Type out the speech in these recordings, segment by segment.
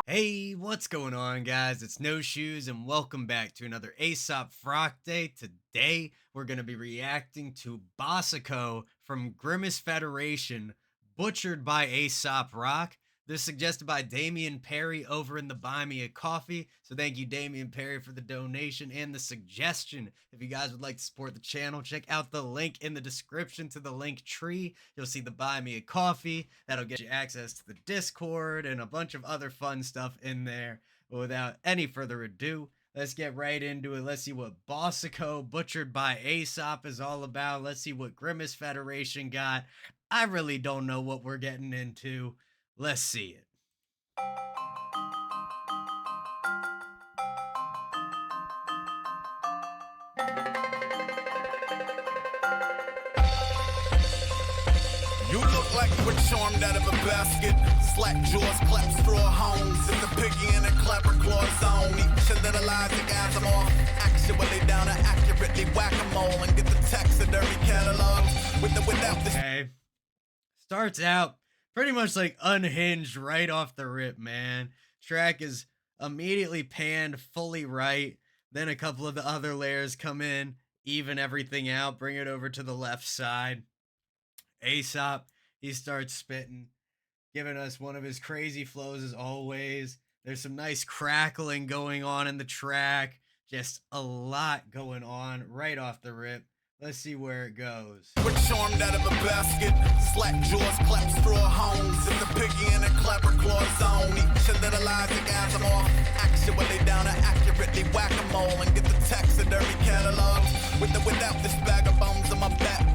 Hey, what's going on, guys? It's No Shoes, and welcome back to another Aesop Frock Day. Today, we're going to be reacting to Bosico from Grimace Federation, butchered by Aesop Rock. This suggested by Damian Perry over in the Buy Me a Coffee. So thank you, Damian Perry, for the donation and the suggestion. If you guys would like to support the channel, check out the link in the description to the link tree. You'll see the Buy Me a Coffee. That'll get you access to the Discord and a bunch of other fun stuff in there. But without any further ado, let's get right into it. Let's see what Bosico, butchered by Aesop, is all about. Let's see what Grimace Federation got. I really don't know what we're getting into. Let's see it. You look like you were charmed out of a basket. Slack jaws, clap straw homes. It's a piggy and a clapper claw zone. Each of the lies and guys I'm off. Actually down to accurately whack-a-mole and get the taxidermy catalogs with or without this. Okay. Starts out pretty much like unhinged right off the rip, man. Track is immediately panned fully right. Then a couple of the other layers come in, even everything out, bring it over to the left side. Aesop, he starts spitting, giving us one of his crazy flows as always. There's some nice crackling going on in the track. Just a lot going on right off the rip. Let's see where it goes. We're charmed out of a basket. Slack jaws, clap straw homes. It's a piggy and a clapper claw zone. Each of the lies and guys I'm off. Actually down to accurately whack-a-mole and get the taxidermy catalogs with or without this bag of bones on my back.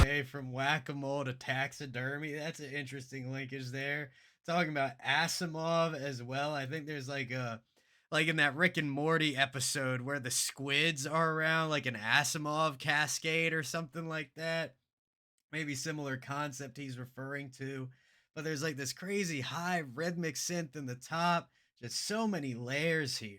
Okay, from whack-a-mole to taxidermy. That's an interesting linkage there. Talking about Asimov as well. I think there's like in that Rick and Morty episode where the squids are around, like an Asimov cascade or something like that. Maybe similar concept he's referring to. But there's like this crazy high rhythmic synth in the top. Just so many layers here.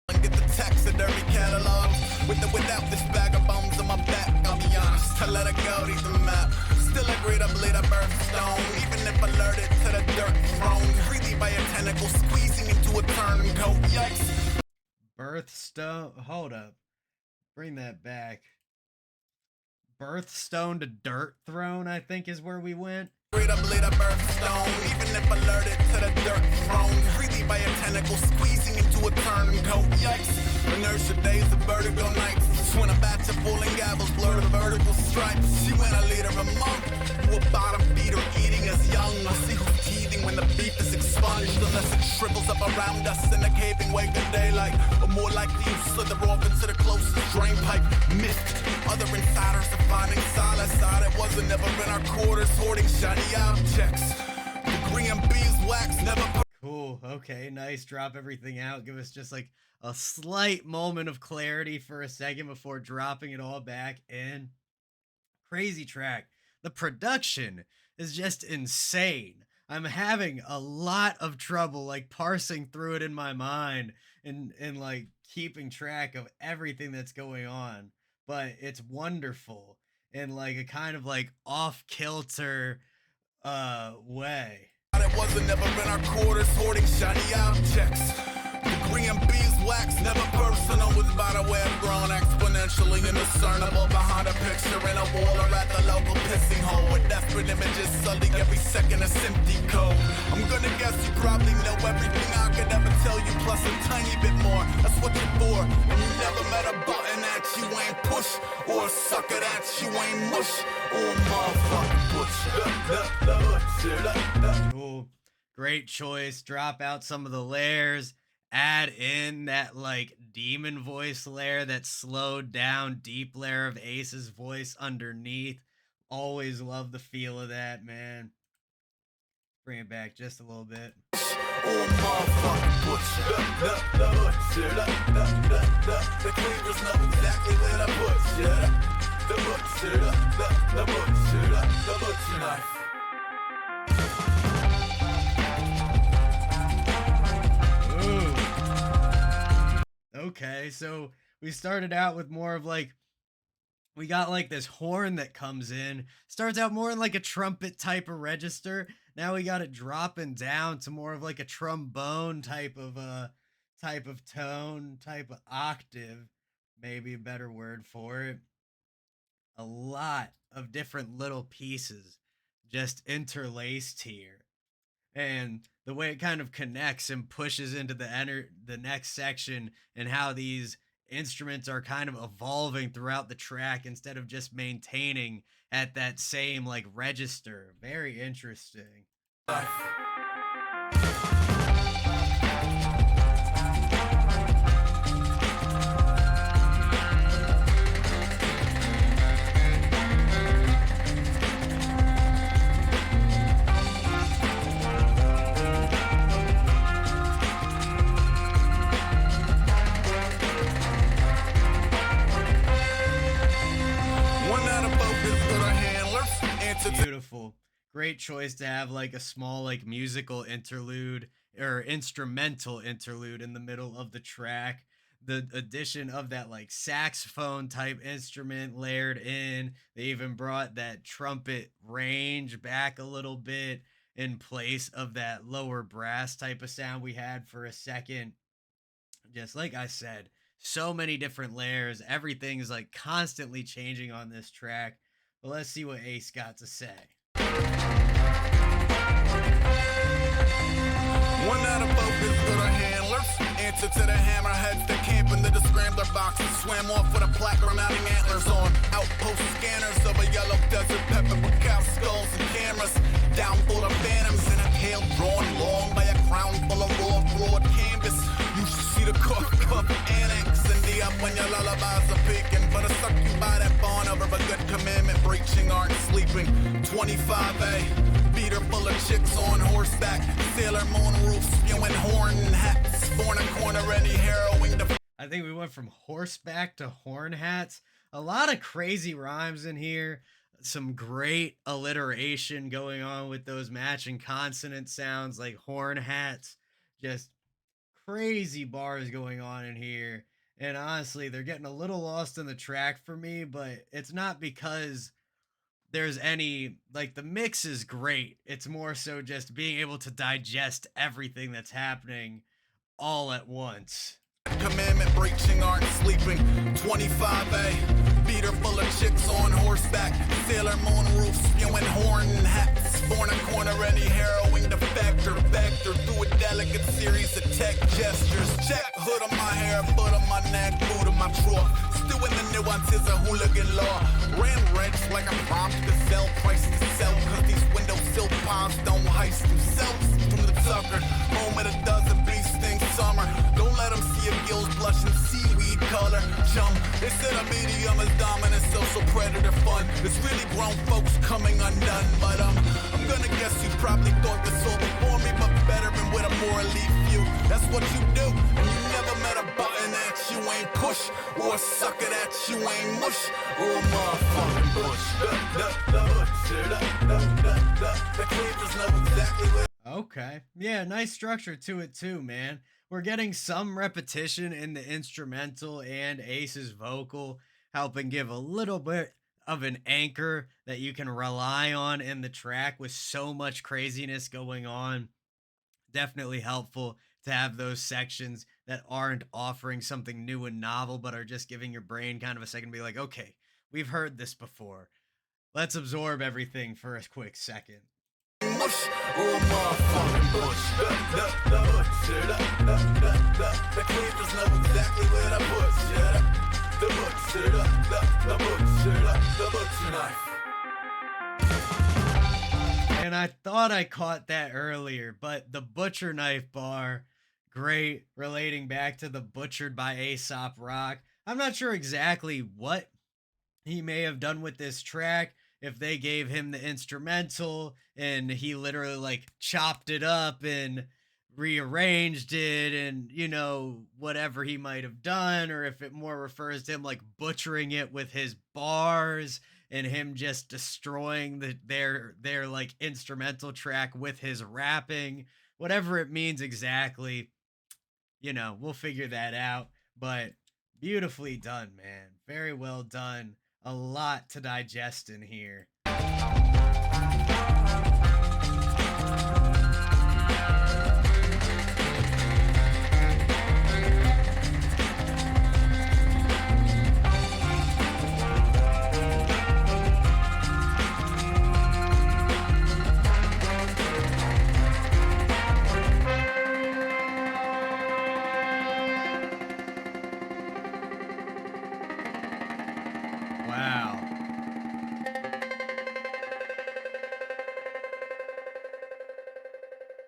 Get the taxidermy catalogs with or without this bag of bones on my back. I'll be honest, to let it go, read the map. Still agree to bleed a birthstone, even if alerted to the dirt thrown freely by a tentacle squeezing into a turncoat. Yikes. Birthstone, hold up. Bring that back. Birthstone to dirt throne, I think is where we went. Bleed a birthstone, even if alerted to the dirt thrown freely by a tentacle squeezing into a turncoat. Yikes. Inertia days of vertigo nights. When a batch of falling gavels blur the vertical stripes. She went a leader a monk who a bottom feeder eating as young. I see who's teething when the beef is expunged, unless it shrivels up around us in a caving wake of daylight, or more likely you slither off into the closest drain pipe. Myth. Other insiders are finding solace out. It wasn't never in our quarters hoarding shiny objects. Degree and beeswax never. Cool. Okay, nice. Drop everything out. Give us just like a slight moment of clarity for a second before dropping it all back in. Crazy track. The production is just insane. I'm having a lot of trouble like parsing through it in my mind and like keeping track of everything that's going on. But it's wonderful in like a kind of like off-kilter way. It wasn't never in our quarters hoarding shiny objects. Degree and beeswax, never personal, was by the way grown exponentially indiscernible behind a picture in a wall or at the local pissing hole with desperate images sullying every second a empty code. I'm gonna guess you probably know everything I could ever tell you, plus a tiny bit more. That's what you're for. And you never met a button that you ain't push, or a sucker that you ain't mush, or a motherfucking butcher. Cool. Great choice. Drop out some of the layers. Add in that like demon voice layer, that slowed down deep layer of Ace's voice underneath. Always love the feel of that, man. Bring it back just a little bit. Oh, motherfucking butcher. The butcher. The cleavers know exactly where the butcher. The butcher. The butcher. The butcher knife. Okay, so we started out with more of like We got like this horn that comes in, starts out more in like a trumpet type of register. Now we got it dropping down to more of like a trombone type of tone, type of octave, maybe a better word for it. A lot of different little pieces just interlaced here, and the way it kind of connects and pushes into the next section, and how these instruments are kind of evolving throughout the track instead of just maintaining at that same like register. Very interesting. One out of focus for the handlers. Answer to Beautiful. Great choice to have like a small like musical interlude or instrumental interlude in the middle of the track. The addition of that like saxophone type instrument layered in. They even brought that trumpet range back a little bit in place of that lower brass type of sound we had for a second. Just like I said, so many different layers. Everything is like constantly changing on this track. But let's see what Ace got to say. one out of focus for the handlers. Answer to the hammerheads that camp into the scrambler boxes. Swam off with a placard mounting antlers on outpost scanners of a yellow desert pepper with cow skulls and cameras. Down full of phantoms and a tail drawn long by a crown full of raw broad canvas. You should see the cuff annex and the up when your lullabies are peaking. But I suck you by that barn over a good commandment breaching aren't sleeping. 25A. Beater full of chicks on horseback. Sailor Moon roof spewing horn hats. Born a corner any harrowing. I think we went from horseback to horn hats. A lot of crazy rhymes in here. Some great alliteration going on with those matching consonant sounds like horn hats. Just crazy bars going on in here. And honestly, they're getting a little lost in the track for me, but it's not because there's any like the mix is great. It's more so just being able to digest everything that's happening all at once. Commandment breaching aren't sleeping. 25A. Beater full of chicks on horseback. Sailor Moon roof spewing horn hats. Born a corner any harrowing defector. Vector through a delicate series of tech gestures. Check hood on my hair, foot on my neck, boot on my drawer. Still in the nuances of hooligan law. Ran wrench like a prompt to sell, price to sell. Cause these window sill palms don't heist themselves. From the tucker, home at a dozen bee stings summer. Don't let them see your gills blushing seaweed color. Chum, they said a medium is dominant, social predator fun. It's really grown folks coming undone. But I'm gonna guess you probably thought this all before me, but better and with a more elite view. That's what you do, and you never met a button that you ain't push, or a sucker that you ain't mush, or a motherfucking bush. The cleavers know exactly where. Okay. Yeah, nice structure to it too, man. We're getting some repetition in the instrumental and Ace's vocal, helping give a little bit of an anchor that you can rely on in the track with so much craziness going on. Definitely helpful to have those sections that aren't offering something new and novel, but are just giving your brain kind of a second to be like, okay, we've heard this before. Let's absorb everything for a quick second. Mush, or a motherfucking bush. The cleavers know exactly where the bush. The butcher, the butcher, the butcher knife. And I thought I caught that earlier, but the butcher knife bar, great, relating back to the butchered by Aesop rock. I'm not sure exactly what he may have done with this track, if they gave him the instrumental and he literally like chopped it up and rearranged it, and whatever he might have done, or if it more refers to him like butchering it with his bars and him just destroying their like instrumental track with his rapping. Whatever it means exactly, we'll figure that out. But beautifully done, man. Very well done. a lot to digest in here. Wow.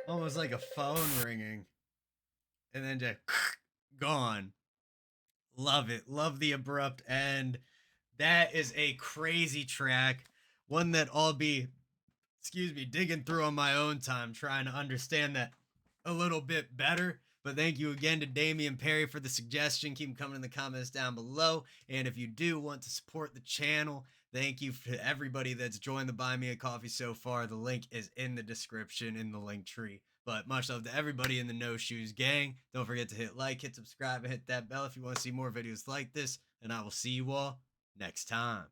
Almost like a phone ringing and then just gone. Love it. Love the abrupt end. That is a crazy track. One that I'll be, excuse me, digging through on my own time, trying to understand that a little bit better. But thank you again to Damian Perry for the suggestion. Keep them coming in the comments down below. And if you do want to support the channel, thank you to everybody that's joined the Buy Me a Coffee so far. The link is in the description in the link tree. But much love to everybody in the No Shoes gang. Don't forget to hit like, hit subscribe, and hit that bell if you want to see more videos like this. And I will see you all next time.